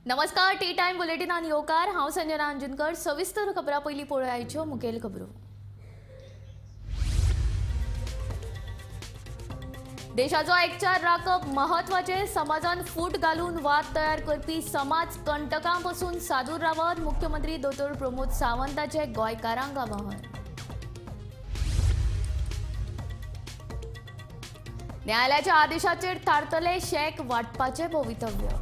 नमस्कार T time बुलेटिनान येवकार हांव संजना अंजुनकर। सविस्तर खबरां पयलीं पळोवया आयच्यो मुखेल खबरो। देशाचो एकचार राखप महत्वाचे। समाजान फूट घालून वाद तयार करपी समाज कंटकां पासून सादूर रावत मुख्यमंत्री दोतोर प्रमोद सावंताचे गोंयकारांक आवाहन। न्यायालयाच्या आदेशाचेर थारतले शेक वाटपाचे भवितव्य।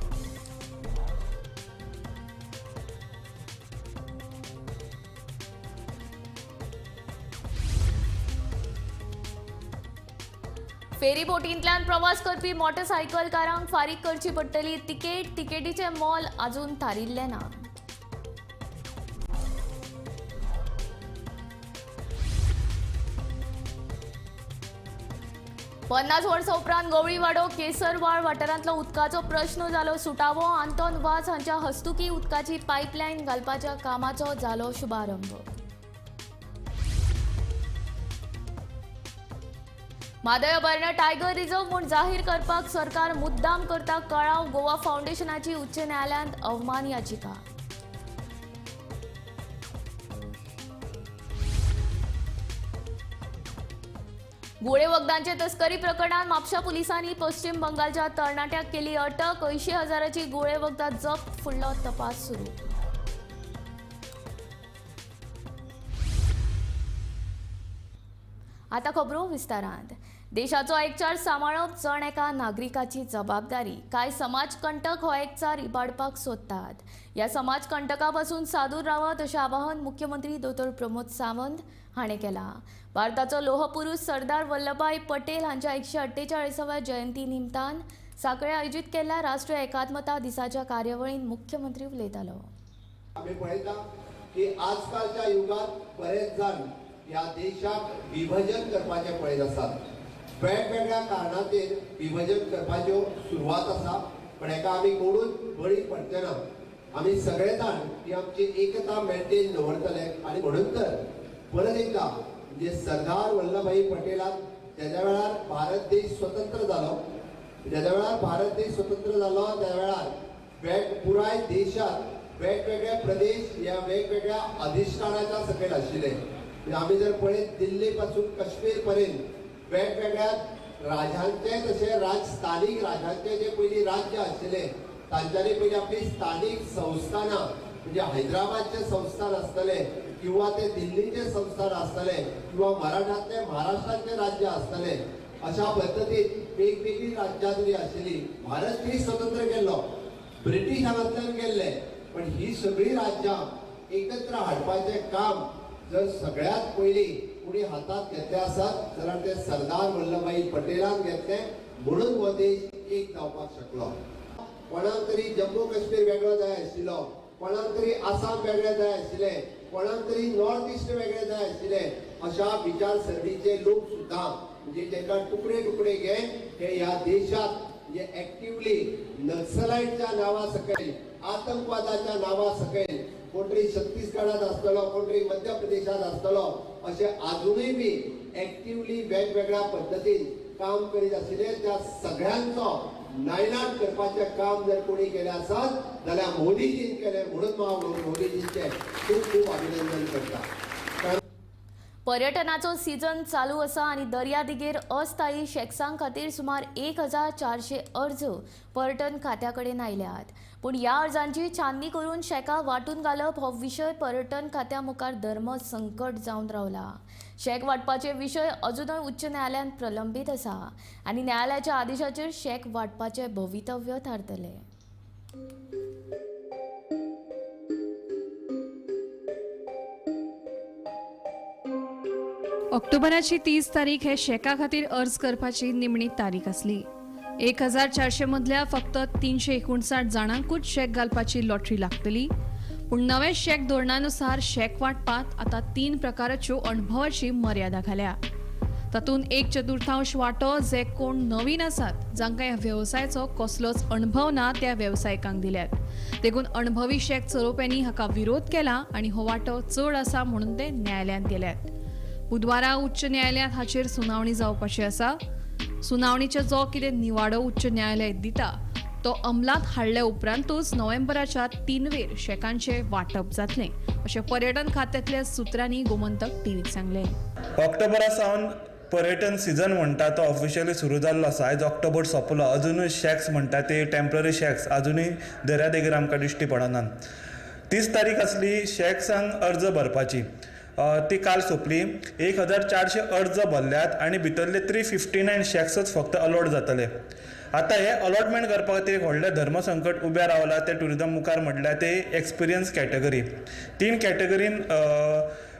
फेरी बोटींतल्यान प्रवास करपी मोटरसायकलकारांक फारीक करची पडटली तिकेट। तिकेटीचे मोल अजून थारिल्ले ना। पन्नास वर्सां उपरांत गवळीवाडो केसरवाळ वाठारांतलो उदकाचो प्रश्न जालो सुटावो। आंतोन वाज हांच्या हस्तुकी उदकाची पायपलायन घालपाच्या कामाचो जालो शुभारंभ। म्हादय अभयारण्य टायगर रिझर्व म्हूण जाहीर करपाक सरकार मुद्दाम करता कळाव। गोवा फाउंडेशनाची उच्च न्यायालयांत अवमान याचिका। गुळे वखदांचे तस्करी प्रकरणात म्हापशा पुलिसांनी पश्चिम बंगालच्या तरणाट्याक केली अटक। 80,000ची गुळे वखदां जप्त। फुडलो तपास सुरू। आता खबरो विस्तारांत। देशाचो एकचार सांबाळप जण एका नागरिकाची जबाबदारी। कांय समाजकंटक हो एकचार इबाडपाक सोदतात। ह्या समाजकंटका पासून सादूर रावत अशें आवाहन मुख्यमंत्री दोतोर प्रमोद सावंत हाणें केलां। भारताचो लोह पुरुष सरदार वल्लभभाई पटेल हांच्या 148व्या जयंती निमतान सांखळे आयोजीत केल्ल्या राष्ट्रीय एकात्मता दिसाच्या कार्यावळींत मुख्यमंत्री उलयतालो। आम्ही पळयता की आजकालच्या युगात बरेच जण या देशाक विभाजन करपाचे पळयत असतात। वेगवेगळ्या कारणांचेर विभाजन करपाच्यो सुरवात आसा, पण हेका आमी कोणूच बळी पडचे ना। आमी सगळे जाण ही आमची एकता मेंटेन दवरतले आणि म्हणून तर परत एकदा म्हणजे सरदार वल्लभभाई पटेलान ज्या वेळार भारत देश स्वतंत्र जालो, त्या वेळार पुराय देशात वेगवेगळे प्रदेश या वेगवेगळ्या अधिष्ठानाच्या सकयल आशिल्ले। आम्ही जर पळयत दिल्ली पासून काश्मीर पर्यंत वेगवेगळ्या राज्यांचे तसे स्थानिक राज्यांचे जे पयलीं राज्य आशिल्ले तांच्यांनी पयलीं आपली स्थानिक संस्थानां म्हणजे हैदराबादचे संस्थान आसतले किंवा ते दिल्लीचे संस्थान आसतले किंवा मराठातले महाराष्ट्राचे राज्य आसतले, अशा पद्दतीन वेगवेगळी राज्यां जरी आशिल्ली। भारत देश स्वतंत्र केल्लो ब्रिटीश हांगांतल्यान केल्ले, पण ही सगळी राज्यां एकत्र हाडपाचे काम जर सगळ्यात पयली कोणी हातात घेतले आसत जाल्यार ते सरदार वल्लभभाई पटेलान घेतले, म्हणून हो देश एक जावपाक शकलो। कोणाक तरी जम्मू काश्मीर वेगळो जाय आशिल्लो, कोणाक तरी आसाम वेगळे जाय आशिल्ले, कोणाक तरी नॉर्थ ईस्ट वेगळे जाय आशिल्ले, अशा विचारसरणीचे लोक सुद्धा म्हणजे जेका तुकडे तुकडे घेवन हे ह्या देशात म्हणजे ऍक्टिव्हली नक्सलाइटच्या नावा सकयल आतंकवादाच्या नावा सकयल कोणतरी छत्तीसगडात असतलो, कोणतरी मध्य प्रदेशात असतलो, असे अजूनही बी ऍक्टिव्हली वेगवेगळ्या पद्धतीन काम करीत आशिल्ले त्या सगळ्यांचो नायनाट करपाचे काम जर कोणी केले आसत जाल्यार मोदीजीन केले, म्हणून हांव मोदीजींचे खूप खूप अभिनंदन करता। पर्यटनाचो सीझन चालू आसा आणि दर्यादेगेर अस्थायी शेक्सां खातीर सुमार 1400 अर्ज पर्यटन खात्या कडेन आयल्यात। पूण ह्या अर्जांची छाननी करून शेकां वांटून घालप हो विशय पर्यटन खात्या मुखार धर्म संकट जावन रावला। शेक वांटपाचे विशय अजूनय उच्च न्यायालयांत प्रलंबीत आसा आणि न्यायालयाच्या आदेशाचेर शेक वांटपाचे भवितव्य थारतले। ऑक्टोबराची 30 तारीख हे शेका खातीर अर्ज करपाची निमणी तारीख आसली। 1400 मदल्या फक्त 359 जाणांकूच शेक घालपाची लॉटरी लागतली। पूण नवे शेक धोरणानुसार शेक वांटपाक आता 3 प्रकाराच्यो अणभवाची मर्यादा घाल्या। तातूंत 1/4 वांटो जे कोण नवीन आसात जांकां ह्या वेवसायाचो कसलोच अणभव ना त्या वेवसायिकांक दिल्यात। देखून अणभवी शेक चलोवप्यांनी हाका विरोध केला आणि हो वांटो चड आसा म्हणून ते न्यायालयांत गेल्यात। बुधवारा उच्च न्यायालयांत हाचेर सुनावणी जावपाची आसा। सुनावणीचे जो कितें निवाडो उच्च न्यायालय दिता तो अंमलात हाडल्या उपरांतूच नोव्हेंबराच्या 3 वेळ शेकांचे वाटप जातले अशें पर्यटन खात्यातल्या सुत्रांनी गोमंतक टीव्हीक सांगले. ऑक्टोबरा सावन पर्यटन सीझन म्हणटा तो ऑफिशियली सुरू जाल्लो आसा. आयज ऑक्टोबर सोंपलो, अजुनूय शॅक्स म्हणटा ते टेम्पररी शॅक्स अजुनूय दर्यादेगेर आमकां दिश्टी पडनात. 30 तारीख आसली शॅक्सांक अर्ज भरपाची, ती काल सोंपली. 1400 अर्ज भरल्यात आनी भितरले 359 शॅक्सच फक्त अलॉट जातले. आतां हे अलॉटमेंट करपा खातीर एक व्हडलें धर्मसंकट उबें रावला. ते ट्युरिजम मुखार म्हटल्यार ते एक्सपिरियन्स कॅटेगरी 3 कॅटेगरीन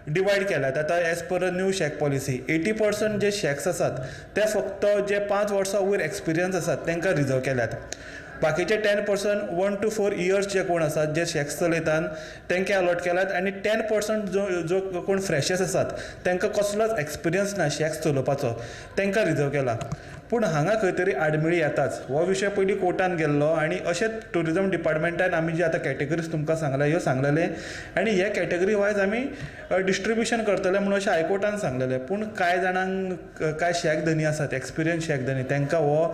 डिवायड केल्यात. आतां as per new shack policy 80% जे शॅक्स आसात ते फक्त जे 5 वर्सां वयर एक्सपिरियन्स आसात तांकां रिजर्व केल्यात. बाकीचे 10% 1 to 4 इयर्स जे कोण आसात जे शॅक्स चलयतात तांकां अलॉट केल्यात. आनी 10% जो कोण फ्रेशर्स आसात तांकां कसलोच एक्सपिरियन्स ना शॅक्स चलोवपाचो तांकां रिजर्व केला. पूण हांगा खंय तरी आडमेळी येताच. हो विशय पयलीं कोर्टान गेल्लो आनी अशेंच टुरिजम डिपार्टमेंटान आमी जे आतां कॅटेगरीज तुमकां सांगल्या ह्यो सांगलेले आनी हे कॅटेगरी वायज आमी डिस्ट्रिब्युशन करतले म्हणून अशें हायकोर्टान सांगलेले. पूण कांय जाणांक कांय शॅक धनी आसात एक्सपिरियन्स शॅक धनी तांकां हो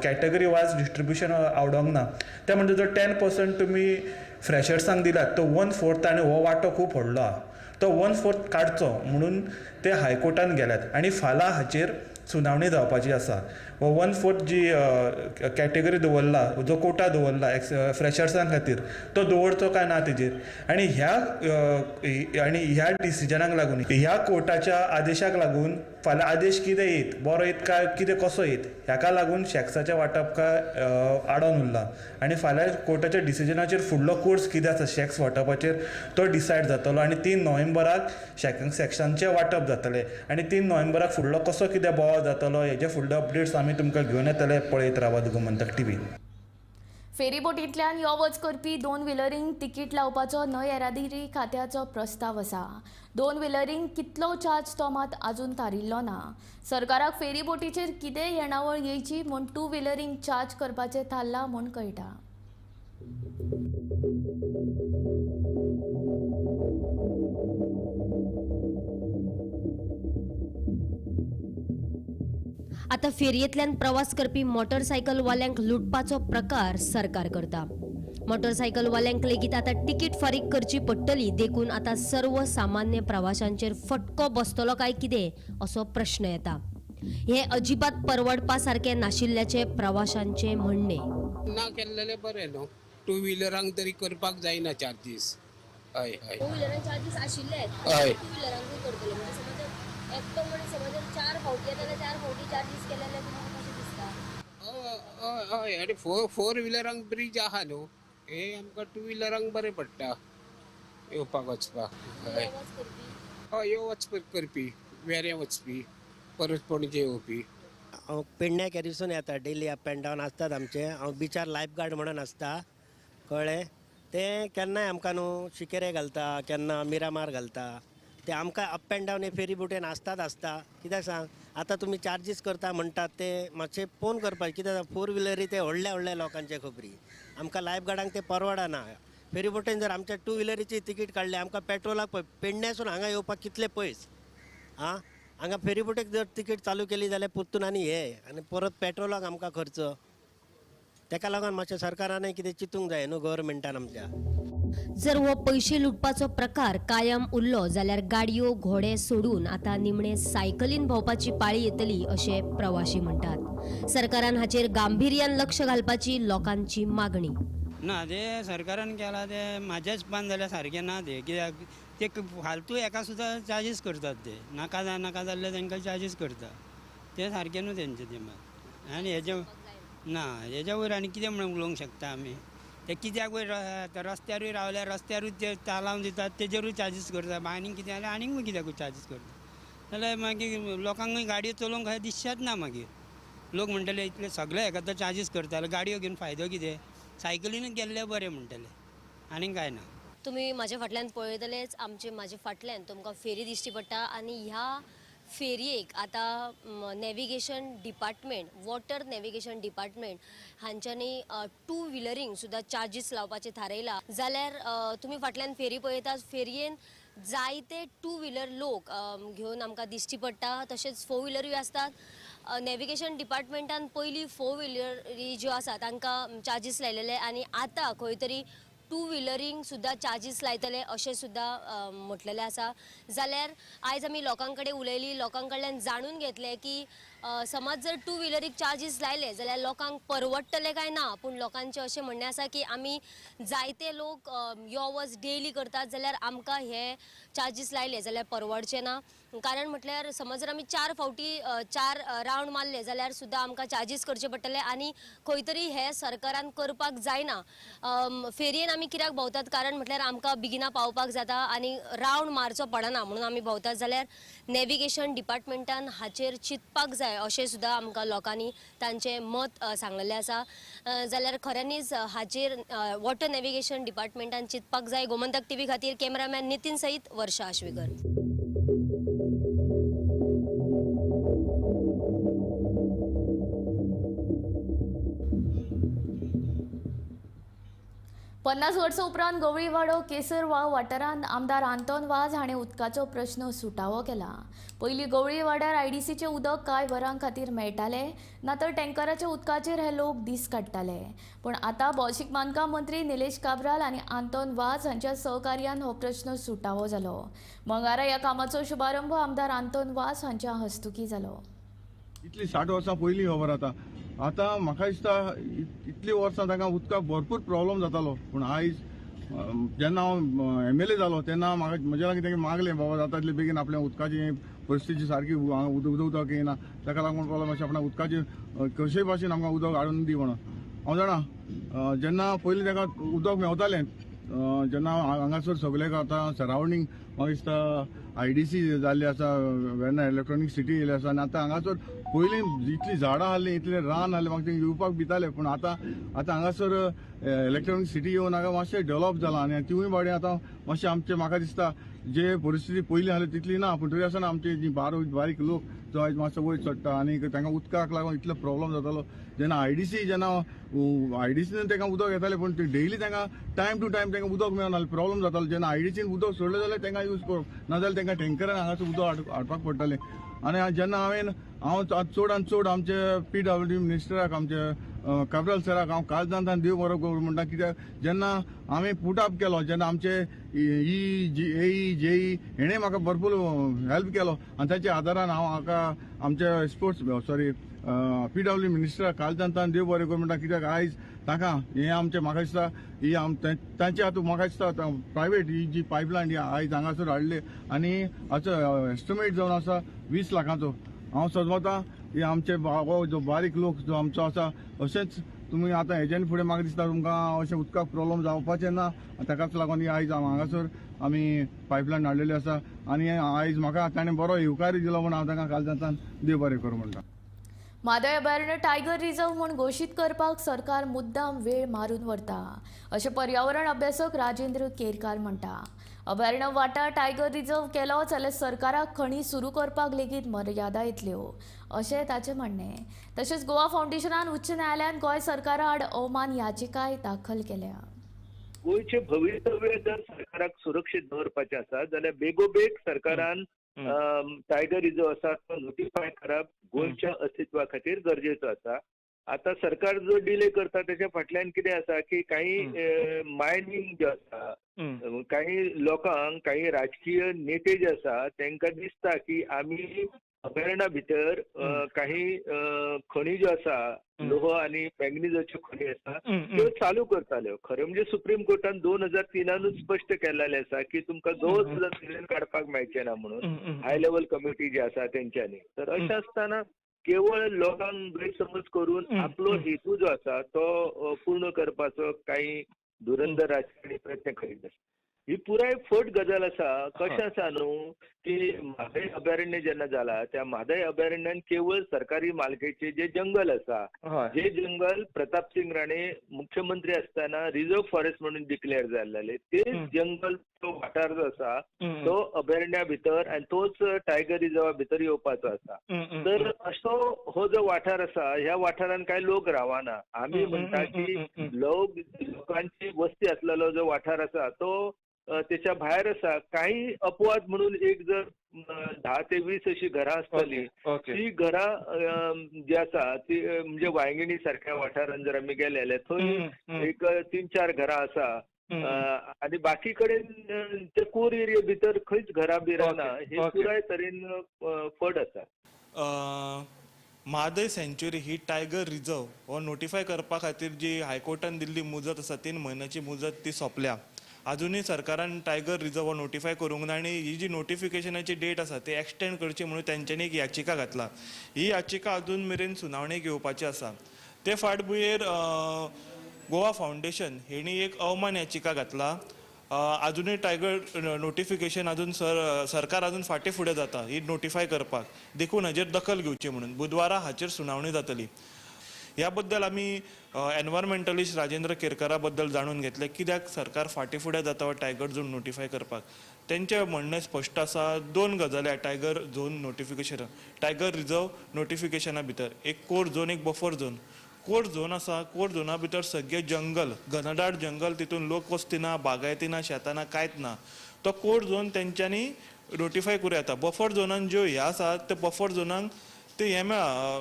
कॅटेगरी वायज डिस्ट्रिब्युशन आवडोंक ना. ते म्हणजे जो 10% तुमी फ्रेशर्सांक दिलात तो 1/4 आनी हो वांटो खूब व्हडलो आहा. तो 1/4 काडचो म्हणून ते हायकोर्टान गेल्यात आनी फाल्यां हाचेर सुनावणी जावपाची आसा. हो 1/4 जी कॅटेगरी दवरला, जो कोटा दवरला फ्रेशर्सां खातीर तो दवरचो काय ना तेजेर. आनी ह्या डिसिजनाक लागून ह्या कोर्टाच्या आदेशाक लागून फाल्यां आदेश कितें येत, बरो येत काय कितें कसो येत, ह्याका लागून शॅक्साचें वांटप काय आडोन उरला. आनी फाल्यां कोर्टाच्या डिसिजनाचेर फुडलो कोर्स कितें आसा शॅक्स वांटपाचेर तो डिसायड जातलो. आनी 3 नोव्हेंबराक शॅक्सांचें वांटप जातलें. आनी 3 नोव्हेंबराक फुडलो कसो कितें बोवाळ जातलो हेजे फुडले अपडेट्स आमी तुमकां घेवन येतले. पळयत रावात गोमंतक टीव्ही. फेरीबोटींतल्यान यो वच करपी 2 व्हिलरींक तिकीट लावपाचो न्हय येरादारी खात्याचो प्रस्ताव आसा. 2 व्हिलरींक कितलो चार्ज तो मात आजून थारिल्लो ना. सरकाराक फेरीबोटीचेर कितें येणावळ येवची म्हूण 2 व्हिलरींक चार्ज करपाचें थारलां म्हूण कळटा. आतां फेरयेंतल्यान प्रवास करपी मोटरसायकलवाल्यांक लुटपाचो प्रकार सरकार करता. मोटरसायकलवाल्यांक लेगीत आतां तिकीट फारीक करची पडटली. देखून आतां सर्वसामान्य प्रवाशांचेर फटको बसतलो काय कितें असो प्रश्न येता. हे अजिबात परवडपा सारकें नाशिल्ल्याचे प्रवाशांचे म्हणणे. ना केल्लेले बरें न्हू. 2 व्हिलरांक तरी करपाक जायना चार्जीस. हय हय चार्जीस आशिल्ले हय एकटो मनीस समज 4 फावटी येता जाल्यार 4 फावटी चार्जीस केलेले तुमकां कशें दिसता? हय आनी 4 व्हिलरांक ब्रिज आहा न्हू. हे आमकां 2 व्हिलरांक बरें पडटा येवपाक वचपाक. हय हय यो वचपाक करपी वेरें वचपी परत पणजे येवपी. हांव पेडण्या कॅरीसून येता. डेली अप एंड डावन आसतात आमचे. हांव बिचार लायफ गार्ड म्हणून आसता. कळ्ळें. ते केन्नाय आमकां न्हू शिकेरे घालता, केन्ना मिरामार घालता. ते आमकां अप एंड डावन हे फेरी बोटीन आसता. कित्याक सांग, आतां तुमी चार्जीस करता म्हणटात ते मातशें फोन करपाचें. कित्याक 4 व्हिलरी ते व्हडल्या लोकांचे खबरी. आमकां लायफ गार्डांक ते परवडना. फेरी बोटीन जर आमच्या 2 व्हिलरीची तिकीट काडली आमकां पेट्रोलाक पळय पेडण्यासून हांगा येवपाक कितले पयस. हांगा फेरी बोटीक जर तिकीट चालू केली जाल्यार परतून आनी परत पेट्रोलाक आमकां खर्च. ताका लागून मातशें सरकारानय कितें चिंतूंक जाय न्हू गव्हर्मेंटान आमच्या. जर हो पैसे लुटपाचो प्रकार कायम उरलो जाल्यार गाडयो घोडे सोडून आता निमणे सायकलीन भोंवपाची पाळी येतली अशे प्रवाशी म्हणटात. सरकारान हाचेर गांभीर्यान लक्ष घालपाची लोकांची मागणी. ना ते सरकारान केला ते म्हाजेच पान जाल्यार सारकें ना. ते कित्याक ते फालतू एका सुद्दां चार्जीस करतात. ते नाका जाल्ले तांकां चार्जीस करता. ते सारकें न्हू तेंचे ते मात. आनी हेज्या वयर आनी कितें म्हणून उलोवंक शकता आमी. ते कित्याक वयर रस्त्यारूय रावल्यार रस्त्यारूच ते चालावन दितात तेजेरूय चार्जीस करता. आनीक कितें जाल्यार आनीक कित्याकूय चार्जीस करता. जाल्यार मागीर लोकांक गाडयो चलोवंक खंय दिसचेंच ना. मागीर लोक म्हणटले इतले सगळे हेका तर चार्जीस करता जाल्यार गाडयो घेवन फायदो कितें. सायकलीनूच गेल्ले बरें म्हणटले. आनीक काय ना. तुम्ही माझ्या फाटल्यान पळयतलेच म्हाजे फाटल्यान तुमकां फेरी दिश्टी पडटा. आनी ह्या फेरयेक आतां navigation department water navigation department हांच्यांनी 2 व्हिलरींक सुद्दां चार्जीस लावपाचें थारयला. जाल्यार तुमी फाटल्यान फेरी पळयतात. फेरयेन जायते 2 व्हिलर लोक घेवन आमकां दिश्टी पडटा. तशेंच 4 व्हिलरूय आसतात. नॅव्हिगेशन डिपार्टमेंटान पयलीं 4 व्हिलरी ज्यो आसा तांकां चार्जीस लायलेले आनी आतां खंय तरी 2 व्हिलरींक सुद्दां चार्जीस लायतले अशें सुद्दां म्हटलेलें आसा. जाल्यार आयज आमी लोकां कडेन उलयली, लोकां कडल्यान जाणून घेतलें की समज जर 2 व्हिलरीक चार्जीस लायले जाल्यार लोकांक परवडटले काय ना. पूण लोकांचें अशें म्हणणें आसा की आमी जायते लोक यो वच डेली करतात जाल्यार आमकां हे चार्जीस लायले जाल्यार परवडचे ना. कारण म्हटल्यार समज जर आमी 4 फावटी 4 रावंड मारले जाल्यार सुद्दां आमकां चार्जीस करचे पडटले आनी खंय तरी हे सरकारान करपाक जायना. फेरयेन आमी कित्याक भोंवतात कारण म्हटल्यार आमकां बेगिना पावपाक जाता आनी रावंड मारचो पडना म्हणून आमी भोंवतात. जाल्यार नॅव्हिगेशन डिपार्टमेंटान हाचेर चिंतपाक जाय अशें सुद्दां आमकां लोकांनी तांचें मत सांगलेलें आसा. जाल्यार खऱ्यांनीच हाचेर वॉटर नॅव्हिगेशन डिपार्टमेंटान चिंतपाक जाय. गोमंतक टीव्ही खातीर कॅमेरामॅन नितीन सईत, वर्षा आश्वेकर. 50 वर्सां उपरांत गवळीवाडो केसरवाव वाठारांत आमदार आंतोन वाझ हाणें उदकाचो प्रश्न सुटावो केला. पयलीं गवळी वाड्यार आयडीसीचें उदक कांय वरां खातीर मेळटालें, ना तर टँकराच्या उदकाचेर हे लोक दीस काडटाले. पूण आतां भौशीक बांदकाम मंत्री निलेश काब्राल आनी आंतोन वाझ हांच्या सहकार्यान हो प्रश्न सुटावो जालो. मंगळारा ह्या कामाचो शुभारंभ आमदार आंतोन वाझ हांच्या हस्तुकी जालो. इतली 60 वर्सां पयलीं खबर आतां म्हाका दिसता इतली वर्सां तांकां उदकाक भरपूर प्रॉब्लम जातालो. पूण आयज जेन्ना हांव MLA जालो तेन्ना म्हाका म्हज्या लागीं तेंगे मागलें बाबा जाता तितले बेगीन आपल्या उदकाची परिस्थिती सारकी उदक येना ताका लागून म्हणपाक मातशें आपणा उदकाची कशेय भाशेन आमकां उदक हाडून दी म्हणून. हांव जाणा जेन्ना पयलीं ताका उदक मेवतालें जेन्ना हांगासर सगळे आतां सरावंडींग म्हाका दिसता IDC जाल्ली आसा, वेर्ना इलेक्ट्रॉनीक सिटी येयली आसा आनी आतां हांगासर पयलीं इतलीं झाडां आहलीं इतलें रान आहलें म्हाका थंय येवपाक भितालें. पूण आतां हांगासर इलेक्ट्रॉनीक सिटी येवन हांगा मातशें डेव्हलप जालां आनी तिवूय भाडें आतां मातशें आमचें म्हाका दिसता जे परिस्थिती पयलीं आहली तितली ना. पूण तरी आसतना आमचे जी बारीक लोक जो आयज मातसो वयर चडटा आनी तांकां उदकाक लागून इतलो प्रॉब्लम जातालो. जेन्ना IDCन तांकां उदक येतालें पूण डेयली तांकां टायम टू टायम तांकां उदक मेळनासलें, प्रॉब्लम जातालो. जेन्ना IDCन उदक सोडलें जाल्यार तांकां यूज करप नाजाल्यार तांकां टँकरान हांगासर उदक हाडपाक पडटालें. आनी जेन्ना हांव चड आनी चड आमचे PWD मिनिस्टराक आमचे काब्राल सराक हांव काळजांतल्यान देव बरो करूं म्हणटा. कित्याक जेन्ना हांवें पुट अप केलो जेन्ना आमचे AE JE हेणें म्हाका भरपूर हेल्प केलो आनी ताच्या आदारान हांव आमचे PWD मिनिस्टराक काळजांतल्यान देव बरें करूं म्हणटा. कित्याक आयज ताका हें आमचें म्हाका दिसता ही तांचे हातूंत म्हाका दिसता प्रायवेट ही जी पायपलायन आयज हांगासर हाडली आनी हाचो एस्टिमेट जावन आसा 20 लाखांचो. हांव सजमतां ही आमचे जो बारीक लोक जो आमचो आसा अशेंच तुमी आतां हेज्यान फुडें म्हाका दिसता तुमकां अशें उदकाक प्रॉब्लम जावपाचें ना. ताकाच लागून ही आयज हांगासर आमी पायपलायन हाडलेली आसा आनी आयज म्हाका ताणें बरो येवकारी दिलो म्हूण हांव ताका काळजांतल्यान देव बरें करूं म्हणटा. म्हादय अभयारण्य टायगर रिझर्व म्हूण घोशीत करपाक सरकार मुद्दाम वेळ मारून व्हरता अशें पर्यावरण अभ्यासक राजेंद्र केरकार म्हणटा. अभयारण्य वाठार टायगर रिझर्व केलो जाल्यार सरकाराक खणी सुरू करपाक लेगीत मर्यादा येतल्यो अशें ताचें म्हणणें. तशेंच गोवा फावंडेशनान उच्च न्यायालयान गोंय सरकारा आड अवमान याचिकाय दाखल केल्या. गोंयचे भवितव्य जर सरकाराक सुरक्षीत दवरपाचें आसा जाल्यार बेगोबेग सरकारान टायगर रिझर्व आसा तो नोटिफाय करप गोंयच्या अस्तित्वा खातीर गरजेचो आसा. आता सरकार जो डिले करता त्याच्या फाटल्यान कितें आसा की काही मायनिंग जे आसा काही लोकांक काही राजकीय नेते जे आसा तांकां दिसता की आमी अभयारण्या भितर काही खणी ज्यो आसा लोह आणि मॅग्निजाच्यो खणी आसा त्यो चालू करताल्यो. खरें म्हणजे सुप्रीम कोर्टान 2003 स्पश्ट केल्लें आसा की तुमकां गवत सुद्दां थंयच्यान काडपाक मेळचें ना म्हणून हाय लेवल कमिटी जी आसा तेंच्यांनी. तर अशें आसतना केवळ लोकांक गैरसमज करून आपलो हेतू जो आसा तो पूर्ण करपाचो काही धुरंधर राजकारणी प्रयत्न करीत आसा. ही पुराय फट गजाल आसा. कशें आसा न्हू की म्हादय अभयारण्य जेन्ना जाला त्या म्हादय अभयारण्यान केवळ सरकारी मालकीचे जे जंगल आसा जे जंगल प्रताप सिंग राणे मुख्यमंत्री असताना रिझर्व फॉरेस्ट म्हणून डिक्लेअर जाल्ले ते जंगल तो वाठार जो आसा तो अभयारण्या भितर आणि तोच टायगर रिझर्वा भितर येवपाचो आसा. तर असो हो जो वाठार आसा ह्या वाठारान काय लोक रावना. आम्ही म्हणटा की लोकांची वस्ती असलेलो जो वाठार आसा तो त्याच्या भायर आसा. काही अपवाद म्हणून एक जर 10 ते 20 अशी घरां आसतली, ती घरां जी आसा ती म्हणजे वांयगणी सारख्या वाठारांत जर आमी गेले जाल्यार थंय एक 3-4 घरां आसा. आणि बाकी कडेन ते कोर एरिया भितर खंयच घरां बिरां ना. हे पुराय तरेन फड आसा. म्हादय सँच्युरी ही टायगर रिझर्व हो नोटिफाय करपा खातीर जी हायकोर्टान दिल्ली मुजत आसा 3 म्हयन्याची मुजत ती सोंपल्या. अजूनय सरकारान टायगर रिझर्व हो नोटिफाय करूंक ना आनी ही जी नोटिफिकेशनाची डेट आसा ती एक्सटेंड करची म्हणून तेंच्यांनी एक याचिका घातला. ही याचिका अजून मेरेन सुनावणेक येवपाची आसा. ते फाटभुंयेर गोवा फावंडेशन हेणी एक अवमान याचिका घातला. अजूनय टायगर नोटिफिकेशन अजून सरकार अजून फाटीं फुडें जाता ही नोटिफाय करपाक, देखून हाचेर दखल घेवची म्हणून बुधवारा हाचेर सुनावणी जातली. ह्या बद्दल आमी एनवायरमेंटलिस्ट राजेंद्र केरकरा बद्दल जाणून घेतले कित्याक सरकार फाटीं फुडें जाता हो टायगर झोन नोटिफाय करपाक. तेंचें म्हणणें स्पश्ट आसा. 2 गजाली tiger zone notification tiger reserve नोटिफिकेशना भितर, एक कोर झोन एक बफर झोन. कोर झोन आसा, कोर झोना भितर सगळे जंगल, घनदाट जंगल, तितून लोक वस्ती ना, बागायती ना, शेतां ना, कांयच ना. तो कोर झोन तेंच्यांनी नोटिफाय करूं येता. बफर झोनान ज्यो ह्या आसात ते बफर झोनांक ते हें मेळ्ळा,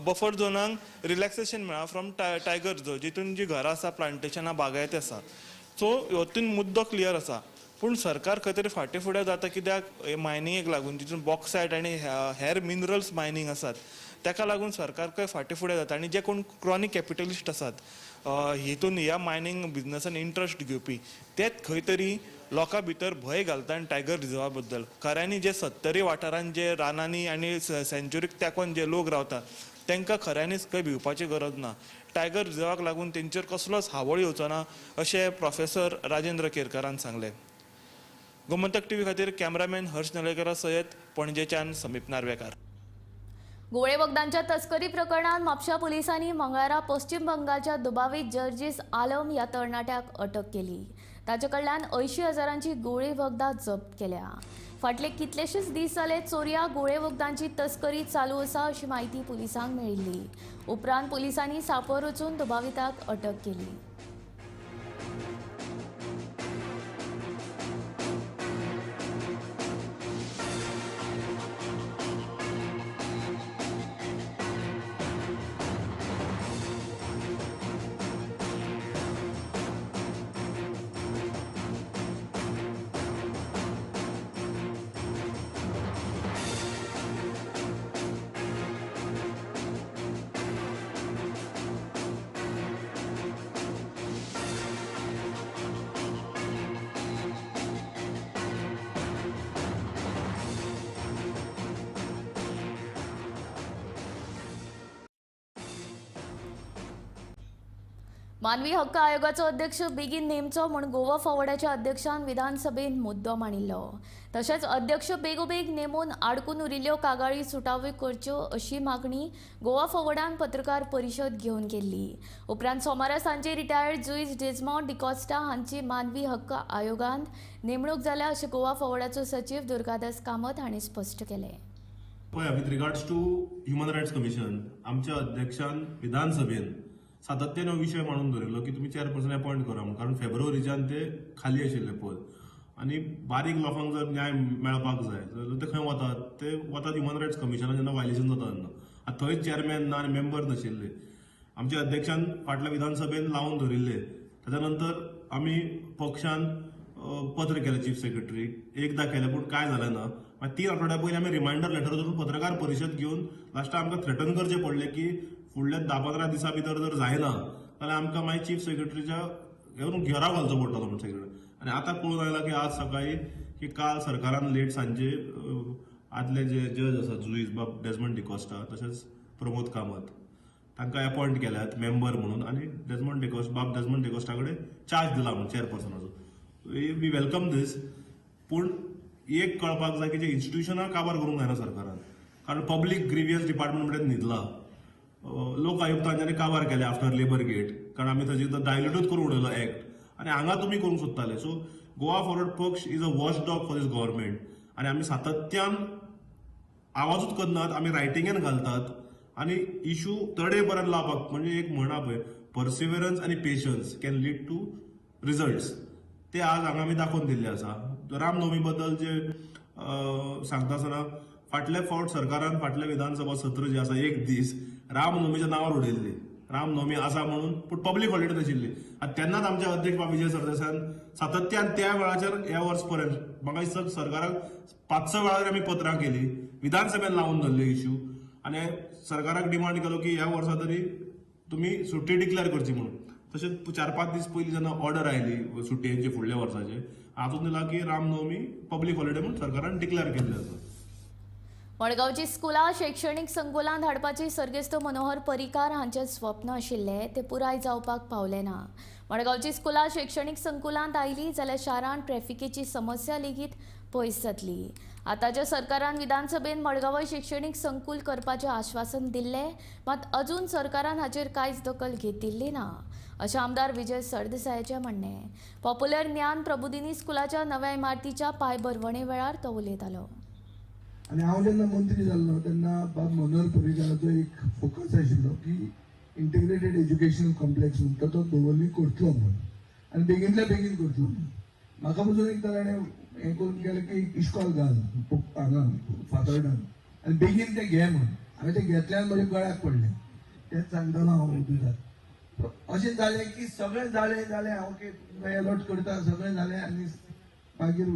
बफर झोनांक रिलॅक्सेशन मेळ्ळा फ्रॉम टायगर रिझर्व, जितून जी घरां आसा, प्लांटेशनां, बागायती आसा. सो हातून मुद्दो क्लियर आसा. पूण सरकार खंय तरी फाटीं फुडें जाता कित्याक मायनिंगेक लागून, जितून बॉक्सायट आनी हेर मिनरल्स मायनिंग आसात ताका लागून सरकार खंय फाटीं फुडें जाता. आनी जे कोण क्रॉनीक कॅपिटलिस्ट आसात, हितून ह्या मायनिंग बिजनसान इंट्रस्ट घेवपी, तेच खंय तरी लोकां भितर भंय घालता आनी टायगर रिझर्वा बद्दल. खऱ्यांनी जे 70 वाठारांत जे रानांनी आनी सँच्युरीक तेंकोन जे लोक रावतात तांकां खऱ्यांनीच खंय भिवपाची गरज ना. टायगर रिझर्वाक लागून तेंचेर कसलोच हावळ येवचो ना अशें प्रोफेसर राजेंद्र केरकरान सांगलें. गोमंतक टीव्ही खातीर कॅमेरामॅन हर्ष नलेकरा सयत पणजेच्यान समीप नार्वेकार. गोळे वखदांच्या तस्करी प्रकरणात म्हापशा पोलिसांनी मंगळारा पश्चिम बंगालच्या दुबावीत जर्जीस आलम ह्या तरणाट्याक अटक केली. ताचे कडल्यान 80,000ची गोळी वखदां जप्त केल्या. फाटले कितलेशेच दीस जाले चोरया गोळे वखदांची तस्करी चालू आसा अशी माहिती पुलिसांक मेळिल्ली. उपरांत पुलिसांनी सांपळ रचून दुबाविताक अटक केली. मानवी हक्क आयोगाचो अध्यक्ष बेगीन नेमचो म्हूण गोवा फॉवर्डाच्या अध्यक्षान विधानसभेत मुद्दो मांडिल्लो. तशेंच अध्यक्ष बेगोबेग नेमून आडकून उरिल्ल्यो कागाळी सुटाव्यो करच्यो अशी मागणी गोवा फॉवर्डान पत्रकार परिशद घेवन केल्ली. उपरांत सोमारा सांजे रिटायर्ड जुईज डेजमॉन्ट डिकॉस्टा हांची मानवी हक्क आयोगांत नेमणूक जाल्या अशें गोवा फॉवर्डाचो सचिव दुर्गादास कामत हांणी स्पश्ट केलें. पळय, with regards to human rights commission आमच्या अध्यक्षान विधानसभेन सातत्यान हो विशय मांडून दवरिल्लो की तुमी चेअरपर्सन अपॉइंट करा म्हणून. कारण फेब्रुवारीच्यान ते खाली आशिल्ले पद आनी बारीक लोकांक जर न्याय मेळपाक जाय जाल्यार ते खंय वतात, ते वतात ह्युमन रायट्स कमिशनान जेन्ना वायलेशन जाता तेन्ना. आतां थंय चेअरमॅन ना आनी मेंबर नाशिल्ले. आमच्या अध्यक्षान फाटल्या विधानसभेन लावन धरिल्ले. ताच्या नंतर आमी पक्षान पत्र केलें चीफ सेक्रेटरीक, एकदां केलें पूण कांय जालें ना. 3 आठवड्या पयलीं आमी रिमायंडर लेटर धरून पत्रकार परिशद घेवन लास्टाक आमकां थ्रेटन करचें पडलें की फुडल्या 10-15 दिसां भितर जर जायना जाल्यार आमकां मागीर चीफ सेक्रेटरीच्या घेवन घेराव घालचो पडटलो म्हणून सगळे. आनी आतां कळून आयलां की आज सकाळी की काल सरकारान लेट सांजे आदले जे जज आसात जुईज बाब डेजमंड डिकॉस्टा तशेंच प्रमोद कामत तांकां अपॉइंट केल्यात मेंबर म्हणून. आनी बाब डेजमंड डिकॉस्टा कडेन चार्ज दिला म्हणून चेअरपर्सनाचो. वी वेलकम दीस. पूण एक कळपाक जाय की जे इन्स्टिट्यूशनां काबार करूंक जायना सरकारान. कारण पब्लीक ग्रिवियन्स डिपार्टमेंट कडेन न्हिदला. लोक आयुक्तांच्यानी काबार केले आफ्टर लेबर गेट, कारण आमी ताची डायल्यूटूच करून उडयलो एक्ट. आनी हांगा तुमी करूंक सोदताले. सो गोवा फॉरवर्ड पक्ष is a watch dog for this government. आनी आमी सातत्यान आवाजूच करनात, आमी रायटिंगेन घालतात आनी इश्यू तडे पर्यंत लावपाक. म्हणजे एक म्हणा पळय, परसिव्हरन्स आनी patience can lead to results. ते आज हांगा आमी दाखोवन दिल्ले आसा. रामनवमी बद्दल जे सांगता आसतना फाटले फावट सरकारान फाटले विधानसभा सत्र जे आसा एक दीस रामनवमीच्या नांवार उडयल्ली. रामनवमी आसा म्हणून पूण पब्लीक हॉलिडे नाशिल्ली. आनी तेन्नाच आमचे अध्यक्ष बाब विजय सरदेसायान सातत्यान त्या वेळाचेर ह्या वर्स पर्यंत म्हाका दिसता सरकाराक 5-6 वेळार आमी पत्रां केली, विधानसभेन लावून धरले इश्यू, आनी सरकाराक डिमांड केलो की ह्या वर्सा तरी तुमी सुट्टी डिक्लेअर करची म्हणून. तशेंच 4-5 दीस पयलीं जेन्ना ऑर्डर आयली सुट्टेची फुडल्या वर्साचे, हातूंत दिला की रामनवमी पब्लीक हॉलिडे म्हणून सरकारान डिक्लेअर केल्ले आसा. मडगांवची स्कुलां शैक्षणीक संकुलांत हाडपाचे सर्गेस्त मनोहर पर्रीकार हांचें स्वप्न आशिल्लें तें पुराय जावपाक पावलें ना. मडगांवची स्कुलां शैक्षणीक संकुलांत आयलीं जाल्यार शारांत ट्रॅफिकेची समस्या लेगीत पयस जातली. आतांच्या सरकारान विधानसभेन मडगांव शैक्षणीक संकुल करपाचें आश्वासन दिल्लें, मात अजून सरकारान हाचेर कांयच दखल घेतिल्ली ना अशें आमदार विजय सरदेसायाचें म्हणणें. पॉप्युलर ज्ञान प्रबोधिनी स्कुलाच्या नव्या इमारतीच्या पायभरवणे वेळार तो उलयतालो. आणि हांव जेन्ना मंत्री जाल्लो तेन्ना बाब मनोहर पर्रीकाराचो एक फोकस आशिल्लो की इंटिग्रेटेड एज्युकेशनल कॉम्प्लेक्स म्हणटा तो दवरली करतलो म्हणून, आनी बेगींतल्या बेगीन करतलो म्हणून. म्हाका पसून एकदां ताणें हें करून केलें की इश्कॉल घाल हांगा फातर्डान आनी बेगीन तें घे म्हणून. हांवें तें घेतल्यान म्हज्या गळ्याक पडलें. तेंच सांगतालो हांव उद्देगार. अशें जालें की सगळें जालें हांव की अलॉट करता, सगळें जालें आनी मागीर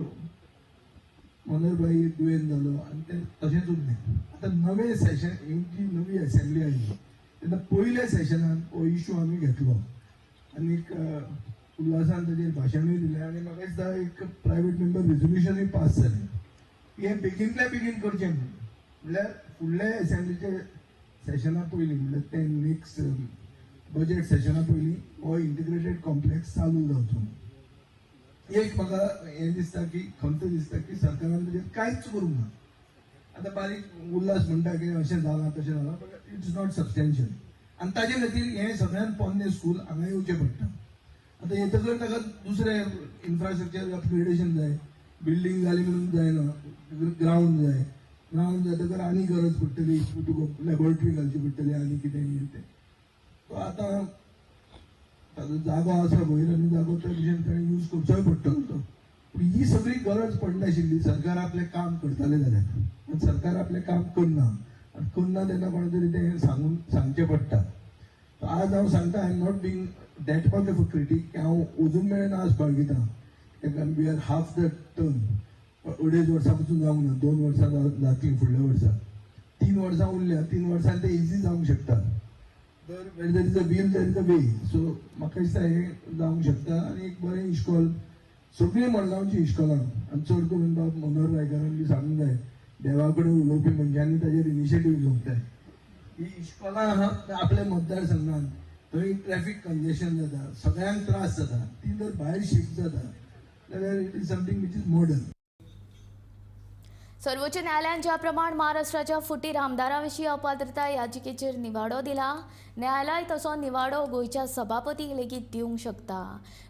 मनोहरबाई दुयेंत जालो आनी तें तशेंच उरलें. आतां नवें सेशन ही जी नवी असेंब्ली आयली तेन्ना पयल्या सेशनान हो इश्यू आमी घेतलो आनी उल्हासान ताचेर भाशणूय दिलें आनी म्हाका दिसता एक प्रायवेट मेंबर रेजोल्युशनूय पास जालें की हें बेगींतल्या बेगीन करचें म्हणल्यार फुडल्या असेंब्लीचे सेशना पयलीं म्हणल्यार तें नेक्स्ट बजेट सेशना पयलीं हो इंटिग्रेटेड कॉम्प्लेक्स चालू जावचो. एक म्हाका हें दिसता की खंत दिसता की सरकारान ताचेर कांयच करूंक ना. आतां बारीक उल्हास म्हणटा की अशें जालां तशें जालां, बट इट्स नॉट सबस्टेन्शियल. आनी ताजे खातीर हें सगळ्यान पोरनें स्कूल हांगा येवचें पडटा. आतां येतकच ताका दुसरें इन्फ्रास्ट्रक्चर अपग्रेडेशन जाय, बिल्डींग जाली म्हणून जायना, ग्रावंड जातकर आनी गरज पडटली, तुका लॅबॉरेटरी घालची पडटली आनी कितें तें. सो आतां ताजो जागो आसा वयर आनी जागो त्या भशेन ताणें यूज करचोय पडटलो तो. पूण ही सगळी गरज पडनाशिल्ली सरकार आपलें काम करतालें जाल्यार. आनी सरकार आपलें काम करना आनी करना तेन्ना कोणा तरी तें सांगचें पडटा. आज हांव सांगता, I am not being that much of a critic की हांव अजून मेरेन आज बाळगिता. We are half the term. 2.5 वर्सां पसून जावंक ना, 2 वर्सां जातलीं फुडल्या वर्सा. 3 वर्सां उरल्या, 3 वर्सांनी ते इजी जावंक शकता. Where there is a will there is a way. So म्हाका दिसता हें जावंक शकता आनी एक बरें इश्कॉल सगळीं मडगांवची इश्कॉलां आनी चड करून बाब मनोहर रायकारान बी सांगूंक जाय, देवा कडेन उलोवपी मनशांनी ताचेर इनिशिएटीव घेवंक जाय. ही इश्कॉलां आहा आपल्या मतदारसंघांत, थंय ट्रॅफीक कंजेशन जाता, सगळ्यांक त्रास जाता, ती जर भायर शिफ्ट जाता जाल्यार it is something which is modern. सर्वोच्च न्यायालयान ज्या प्रमाण महाराष्ट्राच्या फुटीर आमदारांविशीं अपात्रता याचिकेचेर निवाडो दिला, न्यायालय तसो निवाडो गोंयच्या सभापतीक लेगीत दिवंक शकता.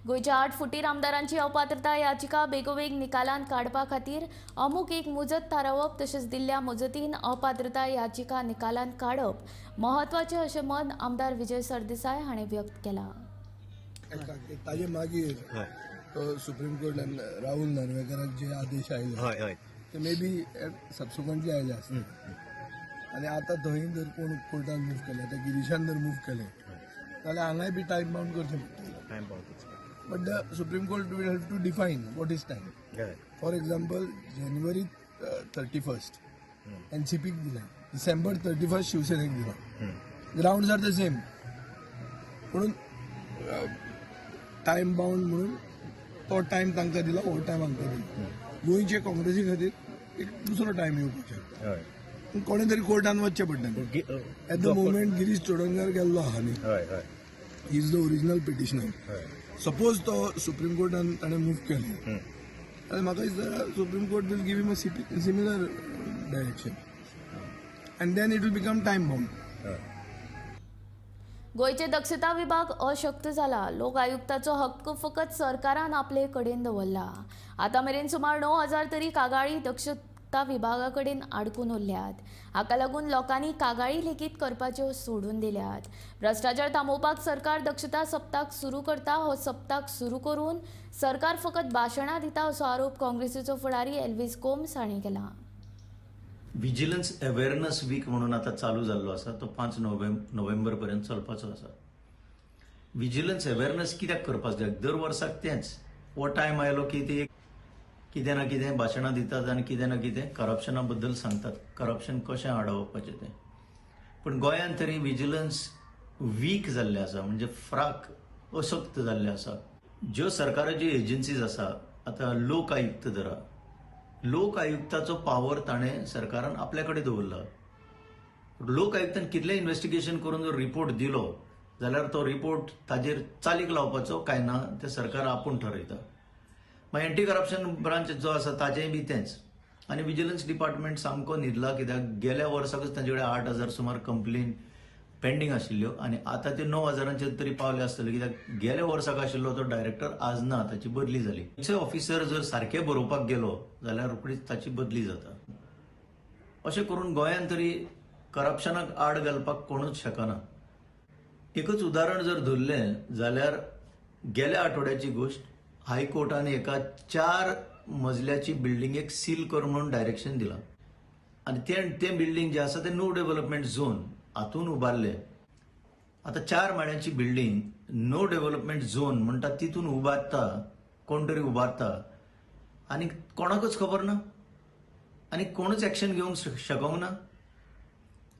गोंयच्या 8 फुटीर आमदारांची अपात्रता याचिका बेगोबेग निकालांत काडपा खातीर अमूक एक मुजत थारावप तशेंच दिल्ल्या मुजतीन अपात्रता याचिका निकालांत काडप म्हत्वाचें अशें मत आमदार विजय सरदेसाय हाणें व्यक्त केलां. ताजे मागीर सुप्रीम कोर्टान राहुल नार्वेकाराक जे आदेश आयले ते मे बी सबसिक्वंटली आयले आसता आनी आतां थंय जर कोण कोर्टान मूव केले, आतां गिरीशान जर मूव केले जाल्यार हांगाय बी टायम बाउंड करचें पडटलें. But the supreme court will have to define what is time. For example जानेवारी 31 एनसीपीक दिला, डिसेंबर 31 शिवसेनेक दिला. ग्राउंड्स आर द सेम, म्हणून टायम बाउंड म्हणून तो टायम तांकां दिला, हो टायम हांकां दिला. गोंयचे काँग्रेसी खातीर एक दुसरो टायम येवपाचो, पूण कोणें तरी कोर्टान वचचें पडटलें. At the moment Girish Chodankar गेल्लो आहा न्ही, he is the original petitioner. Suppose तो सुप्रीम कोर्टान ताणें मूव केलें जाल्यार म्हाका दिसता supreme court will give him a similar direction and then it will become time bound. गोंयचे दक्षता विभाग अशक्त जाला. लोक आयुक्ताचो हक्क फकत सरकारान आपले कडेन दवरला. आतां मेरेन सुमार 9,000 तरी कागाळी सत्ता विभागा कडेन आडकून उरल्यात. हाका लागून लोकांनी कागाळी लेगीत करपाच्यो सोडून दिल्यात. भ्रष्टाचार थांबोवपाक सरकार दक्षता सप्ताक सुरू करता. हो सप्ताक सुरू करून सरकार फकत भाशणां दिता असो आरोप काँग्रेसीचो फुडारी एल्विस कोम्स हांणी केला. विजिलन्स अवेअरनेस वीक म्हणून आता चालू जाल्लो आसा तो 5 नोव्हेंबर पर्यंत चलपाचो आसा. विजिलन्स अवेअरनेस कित्याक करपाक जाय? दर वर्साक तेंच हो टायम आयलो की ते कितें ना कितें भाशणां दितात आनी कितें ना कितें करप्शना बद्दल सांगतात, करप्शन कशें आडोवपाचें तें. पण गोंयांत तरी विजिलन्स वीक जाल्ले आसा, म्हणजे फ्राक अशक्त जाल्ले आसा. ज्यो सरकाराच्यो एजन्सीज आसा, आतां लोक आयुक्त धरा, लोक आयुक्ताचो पावर ताणें सरकारान आपल्या कडेन दवरला. लोक आयुक्तान कितलें इन्व्हेस्टिगेशन करून जर रिपोर्ट दिलो जाल्यार तो रिपोर्ट ताजेर चालीक लावपाचो काय ना तें सरकार आपूण ठरयता. मागीर एंटी करप्शन ब्रांच जो आसा ताचेंय बी तेंच. आनी विजिलन्स डिपार्टमेंट सामको न्हिदला, कित्याक गेल्या वर्साकच तांचे कडेन 8,000 सुमार कंप्लेन पेंडींग आशिल्ल्यो आनी आतां त्यो 9,000 तरी पावले आसतल्यो, कित्याक गेल्या वर्साक आशिल्लो तो डायरेक्टर आज ना, ताची बदली जाली. खंयचोय ऑफिसर जर सारके बरोवपाक गेलो जाल्यार रोखडीच ताची बदली जाता. अशें करून गोंयांत तरी करप्शनाक आड घालपाक कोणूच शकना. एकच उदाहरण जर धरलें जाल्यार गेल्या आठवड्याची गोश्ट, हायकोर्टान एका 4 मजल्याची बिल्डिंगेक सील कर म्हणून डायरेक्शन दिलां आनी तें बिल्डींग जें आसा तें नो डेव्हलपमेंट झोन हातून उबारले. आतां 4 माळ्यांची बिल्डींग नो डेव्हलपमेंट झोन म्हणटा तितून उबारता कोण तरी उबारता आनी कोणाकच खबर ना आनी कोणूच एक्शन घेवंक शकूंक ना.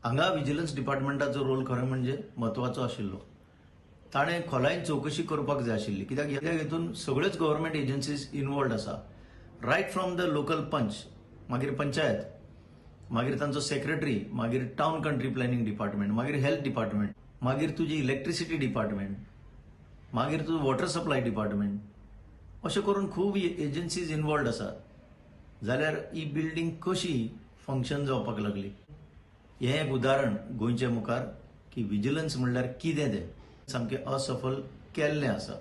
हांगा विजिलन्स डिपार्टमेंटाचो रोल खरें म्हणजे म्हत्वाचो आशिल्लो. ताणें खोलायेन चवकशी करपाक जाय आशिल्ली, कित्याक हेतून सगळ्योच गव्हर्मेंट एजन्सीज इन्वॉल्ड आसा. रायट फ्रॉम द लोकल पंच, मागीर पंचायत, मागीर तांचो सेक्रेटरी, मागीर टावन कंट्री प्लॅनिंग डिपार्टमेंट, मागीर हेल्थ डिपार्टमेंट, मागीर तुजी इलेक्ट्रिसिटी डिपार्टमेंट, मागीर तुजो वॉटर सप्लाय डिपार्टमेंट, अशें करून खूब एजन्सीज इन्वॉल्ड आसात. जाल्यार ही बिल्डींग कशी फंक्शन जावपाक लागली? हें एक उदाहरण गोंयचे मुखार की विजिलन्स म्हणल्यार कितें तें सामकें असफल केल्लें आसा.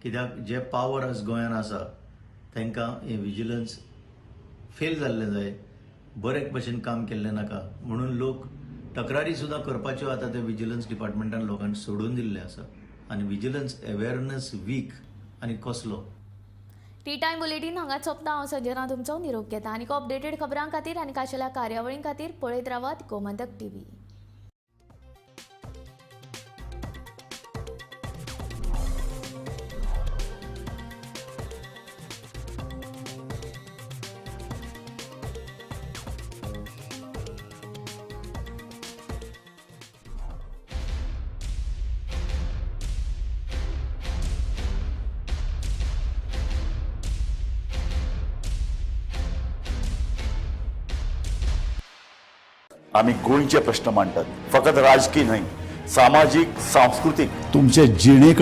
कित्याक जे पावर आज गोंयांत आसा तांकां हें विजिलन्स फेल जाल्लें जाय, बरे भशेन काम केल्लें नाका म्हणून लोक तक्रारी सुद्दां करपाच्यो आतां ते विजिलन्स डिपार्टमेंटान लोकांक सोडून दिल्ले आसा. आनी विजिलन्स अवेअरनेस वीक आनी कसलो? टी टायम बुलेटीन हांगाच सोंपता. हांव संजना तुमचो निरोप घेता. आनी अपडेटेड खबरां खातीर आनी खाशेल्या कार्यावळीं खातीर पळयत रावात गोमंतक TV. आम्ही गोंयचे प्रश्न मांडतात, फकत राजकीय नाही, सामाजिक, सांस्कृतिक. तुमच्या जिणेकडे